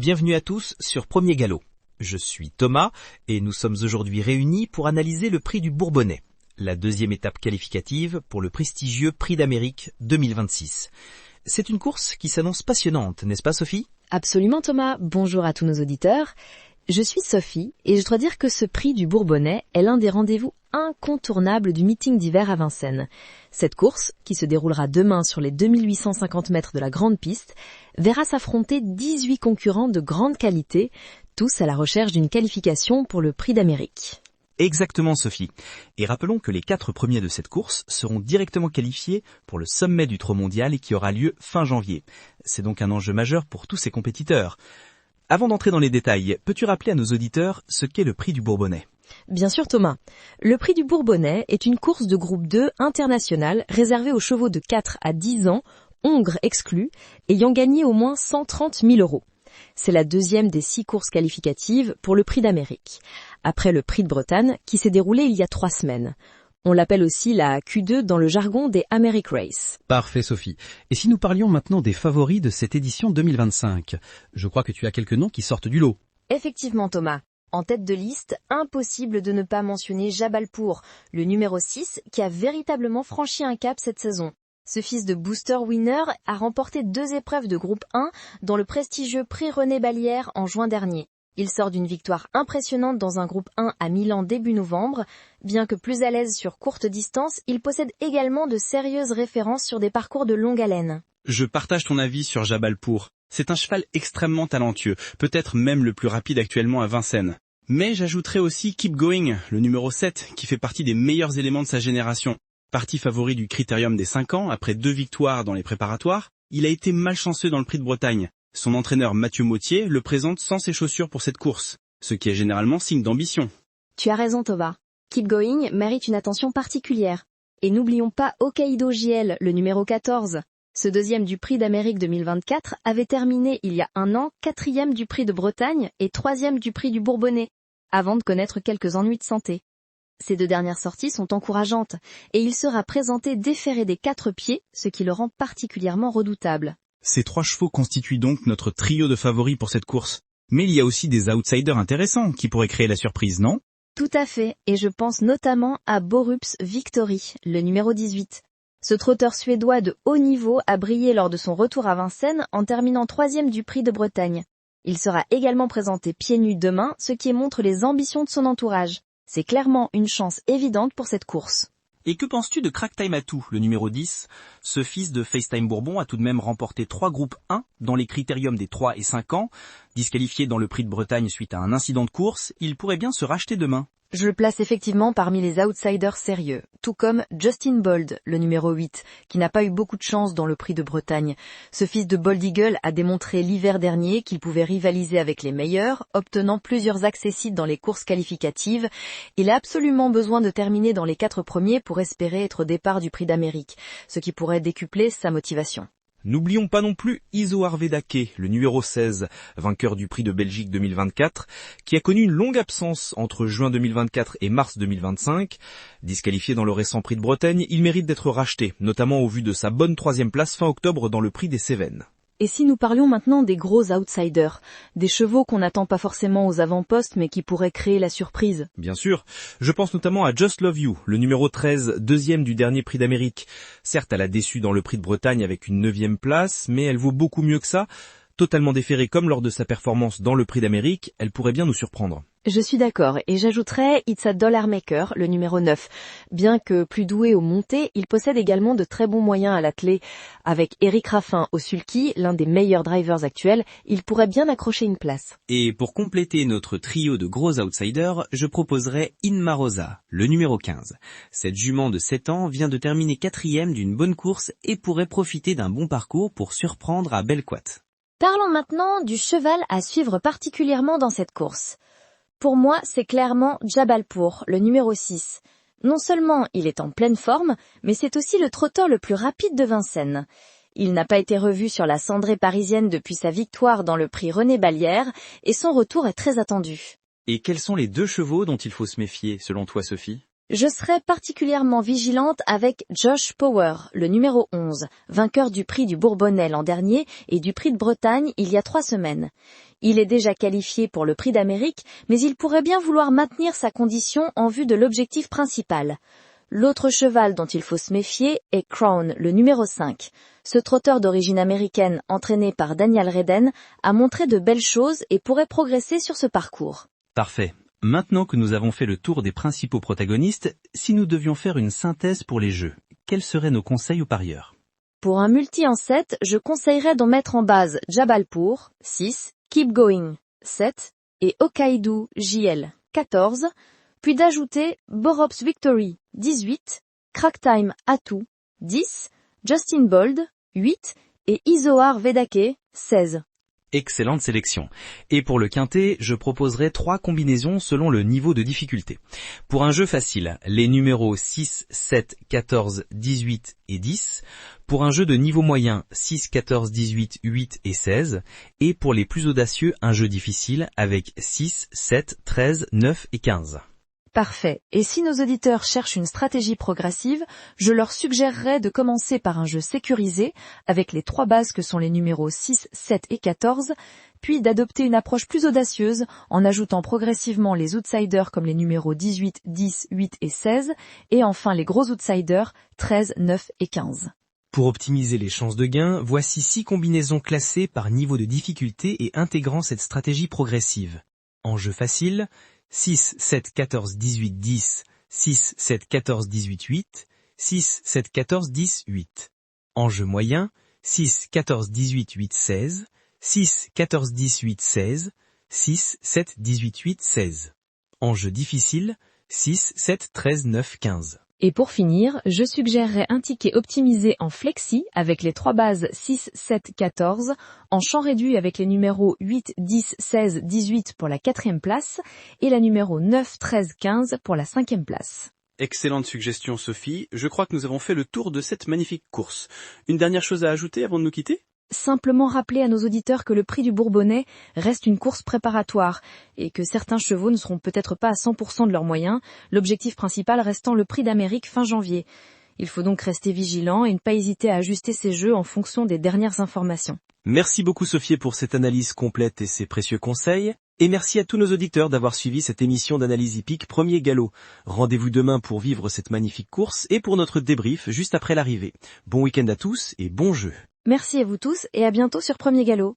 Bienvenue à tous sur Premier Galop. Je suis Thomas et nous sommes aujourd'hui réunis pour analyser le prix du Bourbonnais, la deuxième étape qualificative pour le prestigieux Prix d'Amérique 2026. C'est une course qui s'annonce passionnante, n'est-ce pas Sophie ? Absolument Thomas, bonjour à tous nos auditeurs. Je suis Sophie et je dois dire que ce prix du Bourbonnais est l'un des rendez-vous incontournables du meeting d'hiver à Vincennes. Cette course, qui se déroulera demain sur les 2850 mètres de la grande piste, verra s'affronter 18 concurrents de grande qualité, tous à la recherche d'une qualification pour le Prix d'Amérique. Exactement Sophie. Et rappelons que les 4 premiers de cette course seront directement qualifiés pour le sommet du Trot mondial et qui aura lieu fin janvier. C'est donc un enjeu majeur pour tous ces compétiteurs. Avant d'entrer dans les détails, peux-tu rappeler à nos auditeurs ce qu'est le prix du Bourbonnais ? Bien sûr Thomas. Le prix du Bourbonnais est une course de groupe 2 internationale réservée aux chevaux de 4 à 10 ans, hongres exclus, ayant gagné au moins 130 000 €. C'est la deuxième des 6 courses qualificatives pour le Prix d'Amérique, après le Prix de Bretagne qui s'est déroulé il y a 3 semaines. On l'appelle aussi la Q2 dans le jargon des Americ Race. Parfait Sophie. Et si nous parlions maintenant des favoris de cette édition 2025 ? Je crois que tu as quelques noms qui sortent du lot. Effectivement Thomas. En tête de liste, impossible de ne pas mentionner Jabalpur, le numéro 6, qui a véritablement franchi un cap cette saison. Ce fils de Booster Winner a remporté 2 épreuves de groupe 1 dans le prestigieux Prix René Ballière en juin dernier. Il sort d'une victoire impressionnante dans un groupe 1 à Milan début novembre. Bien que plus à l'aise sur courte distance, il possède également de sérieuses références sur des parcours de longue haleine. Je partage ton avis sur Jabalpur. C'est un cheval extrêmement talentueux, peut-être même le plus rapide actuellement à Vincennes. Mais j'ajouterai aussi Keep Going, le numéro 7, qui fait partie des meilleurs éléments de sa génération. Parti favori du Critérium des 5 ans, après 2 victoires dans les préparatoires, il a été malchanceux dans le Prix de Bretagne. Son entraîneur Mathieu Mautier le présente sans ses chaussures pour cette course, ce qui est généralement signe d'ambition. Tu as raison Thomas. Keep Going mérite une attention particulière. Et n'oublions pas Hokkaido JL, le numéro 14. Ce deuxième du Prix d'Amérique 2024 avait terminé il y a 1 an 4e du Prix de Bretagne et 3e du Prix du Bourbonnais, avant de connaître quelques ennuis de santé. Ces 2 dernières sorties sont encourageantes, et il sera présenté déféré des 4 pieds, ce qui le rend particulièrement redoutable. Ces 3 chevaux constituent donc notre trio de favoris pour cette course. Mais il y a aussi des outsiders intéressants qui pourraient créer la surprise, non ? Tout à fait, et je pense notamment à Borups Victory, le numéro 18. Ce trotteur suédois de haut niveau a brillé lors de son retour à Vincennes en terminant 3e du Prix de Bretagne. Il sera également présenté pieds nus demain, ce qui montre les ambitions de son entourage. C'est clairement une chance évidente pour cette course. Et que penses-tu de Crack Time Atou, le numéro 10 ? Ce fils de FaceTime Bourbon a tout de même remporté 3 groupes 1 dans les critériums des 3 et 5 ans. Disqualifié dans le Prix de Bretagne suite à un incident de course, il pourrait bien se racheter demain. Je le place effectivement parmi les outsiders sérieux, tout comme Justin Bold, le numéro 8, qui n'a pas eu beaucoup de chance dans le Prix de Bretagne. Ce fils de Bold Eagle a démontré l'hiver dernier qu'il pouvait rivaliser avec les meilleurs, obtenant plusieurs accessites dans les courses qualificatives. Il a absolument besoin de terminer dans les 4 premiers pour espérer être au départ du Prix d'Amérique, ce qui pourrait décupler sa motivation. N'oublions pas non plus Iso Arvedake, le numéro 16, vainqueur du Prix de Belgique 2024, qui a connu une longue absence entre juin 2024 et mars 2025. Disqualifié dans le récent Prix de Bretagne, il mérite d'être racheté, notamment au vu de sa bonne 3e place fin octobre dans le Prix des Cévennes. Et si nous parlions maintenant des gros outsiders, des chevaux qu'on n'attend pas forcément aux avant-postes mais qui pourraient créer la surprise ? Bien sûr, je pense notamment à Just Love You, le numéro 13, 2e du dernier Prix d'Amérique. Certes, elle a déçu dans le Prix de Bretagne avec une 9e place, mais elle vaut beaucoup mieux que ça. Totalement déférée comme lors de sa performance dans le Prix d'Amérique, elle pourrait bien nous surprendre. Je suis d'accord, et j'ajouterais It's a Dollar Maker, le numéro 9. Bien que plus doué au monté, il possède également de très bons moyens à l'attelé. Avec Eric Raffin au sulky, l'un des meilleurs drivers actuels, il pourrait bien accrocher une place. Et pour compléter notre trio de gros outsiders, je proposerais Inma Rosa, le numéro 15. Cette jument de 7 ans vient de terminer 4e d'une bonne course et pourrait profiter d'un bon parcours pour surprendre à Belquat. Parlons maintenant du cheval à suivre particulièrement dans cette course. Pour moi, c'est clairement Jabalpur, le numéro 6. Non seulement il est en pleine forme, mais c'est aussi le trotteur le plus rapide de Vincennes. Il n'a pas été revu sur la cendrée parisienne depuis sa victoire dans le Prix René Ballière, et son retour est très attendu. Et quels sont les 2 chevaux dont il faut se méfier, selon toi Sophie ? Je serai particulièrement vigilante avec Josh Power, le numéro 11, vainqueur du prix du Bourbonnais l'an dernier et du prix de Bretagne il y a 3 semaines. Il est déjà qualifié pour le prix d'Amérique, mais il pourrait bien vouloir maintenir sa condition en vue de l'objectif principal. L'autre cheval dont il faut se méfier est Crown, le numéro 5. Ce trotteur d'origine américaine, entraîné par Daniel Redden, a montré de belles choses et pourrait progresser sur ce parcours. Parfait. Maintenant que nous avons fait le tour des principaux protagonistes, si nous devions faire une synthèse pour les jeux, quels seraient nos conseils aux parieurs? Pour un multi en 7, je conseillerais d'en mettre en base Jabalpur, 6, Keep Going, 7, et Hokkaido JL, 14, puis d'ajouter Borops Victory, 18, Cracktime Atu, 10, Justin Bold, 8, et Izohar Vedake, 16. Excellente sélection. Et pour le quintet, je proposerai 3 combinaisons selon le niveau de difficulté. Pour un jeu facile, les numéros 6, 7, 14, 18 et 10. Pour un jeu de niveau moyen, 6, 14, 18, 8 et 16. Et pour les plus audacieux, un jeu difficile avec 6, 7, 13, 9 et 15. Parfait. Et si nos auditeurs cherchent une stratégie progressive, je leur suggérerais de commencer par un jeu sécurisé, avec les 3 bases que sont les numéros 6, 7 et 14, puis d'adopter une approche plus audacieuse en ajoutant progressivement les outsiders comme les numéros 18, 10, 8 et 16, et enfin les gros outsiders 13, 9 et 15. Pour optimiser les chances de gain, voici 6 combinaisons classées par niveau de difficulté et intégrant cette stratégie progressive. En jeu facile, 6, 7, 14, 18, 10, 6, 7, 14, 18, 8, 6, 7, 14, 10, 8. En jeu moyen, 6, 14, 18, 8, 16, 6, 14, 10, 8, 16, 6, 7, 18, 8, 16. En jeu difficile, 6, 7, 13, 9, 15. Et pour finir, je suggérerais un ticket optimisé en flexi avec les 3 bases 6, 7, 14, en champ réduit avec les numéros 8, 10, 16, 18 pour la 4e place et la numéro 9, 13, 15 pour la 5e place. Excellente suggestion Sophie, je crois que nous avons fait le tour de cette magnifique course. Une dernière chose à ajouter avant de nous quitter ? Simplement rappeler à nos auditeurs que le prix du Bourbonnais reste une course préparatoire et que certains chevaux ne seront peut-être pas à 100% de leurs moyens, l'objectif principal restant le prix d'Amérique fin janvier. Il faut donc rester vigilant et ne pas hésiter à ajuster ses jeux en fonction des dernières informations. Merci beaucoup Sophie pour cette analyse complète et ces précieux conseils. Et merci à tous nos auditeurs d'avoir suivi cette émission d'analyse hippique Premier Galop. Rendez-vous demain pour vivre cette magnifique course et pour notre débrief juste après l'arrivée. Bon week-end à tous et bon jeu. Merci à vous tous et à bientôt sur Premier Galop.